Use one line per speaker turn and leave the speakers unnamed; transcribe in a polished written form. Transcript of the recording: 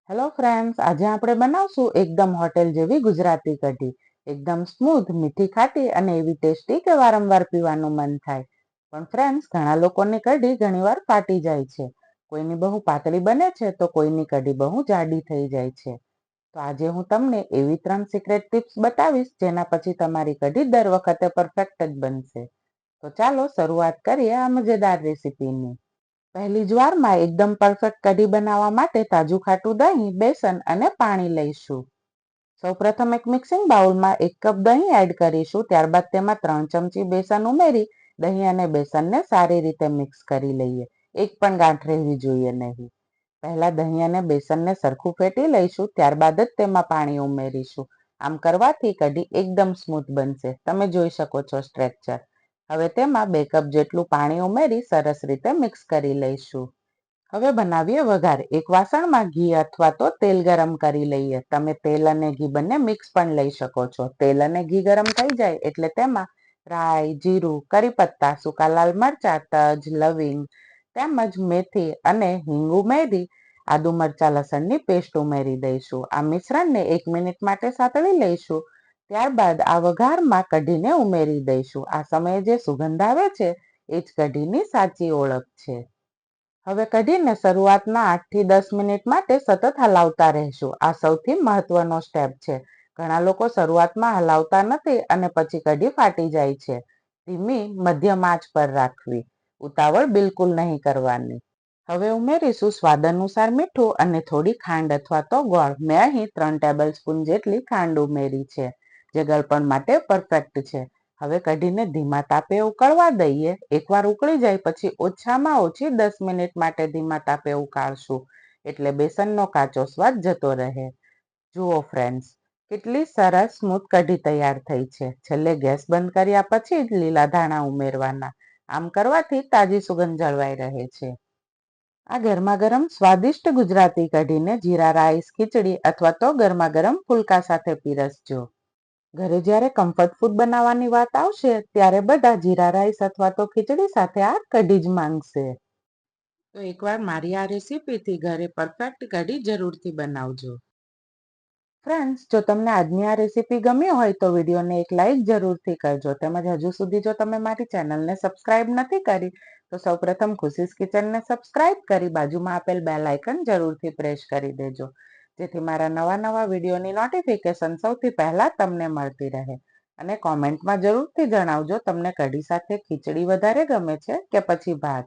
Hello friends, આજે આપણે બનાવશું એકદમ હોટેલ જેવી ગુજરાતી કઢી. એકદમ સ્મૂથ, મીઠી ખાટી અને એવી ટેસ્ટી કે વારંવાર પીવાનું મન થાય. પણ ફ્રેન્ડ્સ, ઘણા લોકોની કઢી ઘણીવાર ફાટી જાય છે. કોઈની બહુ પાતળી બને છે તો કોઈની કઢી બહુ જાડી થઈ જાય છે. તો આજે હું તમને એવી 3 સિક્રેટ ટિપ્સ બતાવીશ જેના પછી તમારી કઢી દર વખતે પરફેક્ટ જ બનશે. તો ચાલો શરૂઆત કરીએ આ મજેદાર રેસીપીની. પહેલી જ વારમાં એકદમ પરફેક્ટ કઢી બનાવવા માટે તાજું ખાટું દહીં, બેસન અને પાણી લઈશું. સૌપ્રથમ એક મિક્સિંગ બાઉલમાં 1 કપ દહીં એડ કરીશું. ત્યારબાદ તેમાં 3 ચમચી બેસન ઉમેરી દહીં અને બેસનને સારી રીતે મિક્સ કરી લઈએ. એક પણ ગાંઠ રહેવી જોઈએ નહીં. પહેલા દહીં અને બેસનને સરખું ફેટી લઈશું, ત્યારબાદ જ તેમાં પાણી ઉમેરીશું. આમ કરવાથી કઢી એકદમ સ્મૂથ બનશે. તમે જોઈ શકો છો સ્ટ્રક્ચર. હવે તેમાં 2 કપ જેટલું પાણી ઉમેરી સરસ રીતે મિક્સ કરી લઈશું. હવે બનાવીએ વઘાર. એક વાસણમાં ઘી અથવા તો તેલ ગરમ કરી લઈએ. તમે તેલ અને ઘી બંને મિક્સ પણ લઈ શકો છો. તેલ અને ઘી ગરમ થઈ જાય એટલે તેમાં રાઈ, જીરું, કરી પત્તા, સૂકા લાલ મરચા, તજ, લવિંગ તેમજ મેથી અને હિંગ ઉમેરી આદુ મરચા લસણની પેસ્ટ ઉમેરી દઈશું. આ મિશ્રણને 1 મિનિટ માટે સાતળી લઈશું. ત્યારબાદ આ વઘારમાં કઢીને ઉમેરી દઈશું. આ સમયે જે સુગંધ આવે છે એ જ કઢીની સાચી ઓળખ છે. હવે કઢીને શરૂઆતના 8 થી 10 મિનિટ માટે સતત હલાવતા રહેશું. આ સૌથી મહત્વનો સ્ટેપ છે. ઘણા લોકો શરૂઆતમાં હલાવતા નથી અને પછી કઢી ફાટી જાય છે. ધીમી મધ્યમ આંચ પર રાખવી. ઉતાવળ બિલકુલ નહીં કરવાની. હવે ઉમેરીશું સ્વાદ અનુસાર મીઠું અને થોડી ખાંડ અથવા તો ગોળ. મેં અહીં 3 ટેબલ સ્પૂન જેટલી ખાંડ ઉમેરી છે, જે ગળપણ માટે પરફેક્ટ છે. હવે કઢીને ધીમા તાપે ઉકળવા દઈએ. એકવાર ઉકળી જાય પછી ઓછામાં ઓછી 10 મિનિટ માટે ધીમા તાપે ઉકાળશું, એટલે બેસનનો કાચો સ્વાદ જતો રહે. જુઓ ફ્રેન્ડ્સ, કેટલી સરસ સ્મૂથ કઢી તૈયાર થઈ છે. છેલ્લે ગેસ બંધ કર્યા પછી જ લીલા ધાણા ઉમેરવાના. આમ કરવાથી તાજી સુગંધ જળવાઈ રહે છે. આ ગરમા ગરમ સ્વાદિષ્ટ ગુજરાતી કઢીને જીરા રાઈસ, ખીચડી અથવા તો ગરમા ગરમ ફુલકા સાથે પીરસજો. ઘરે જ્યારે કમ્ફર્ટ ફૂડ બનાવવાની વાત આવશે ત્યારે બધા જીરા રાઈસ અથવા તો ખીચડી સાથે આ કઢી જ માંગશે. તો એકવાર મારી આ રેસીપીથી ઘરે પરફેક્ટ કઢી જરૂરથી બનાવજો. ફ્રેન્ડ્સ, જો તમને આજની આ રેસીપી ગમી હોય તો વિડીયોને એક લાઈક જરૂરથી કરજો. તેમજ હજુ સુધી જો તમે મારી ચેનલને સબસ્ક્રાઇબ નથી કરી તો સૌપ્રથમ ખુશીસ કિચનને સબસ્ક્રાઇબ કરી બાજુમાં આપેલ બેલ આઇકન જરૂરથી પ્રેસ કરી દેજો, જેથી મારા નવા વિડીયોની નોટિફિકેશન સૌથી પહેલા તમને મળતી રહે. અને કોમેન્ટમાં જરૂરથી જણાવજો તમને કઢી સાથે ખીચડી વધારે ગમે છે કે પછી ભાત.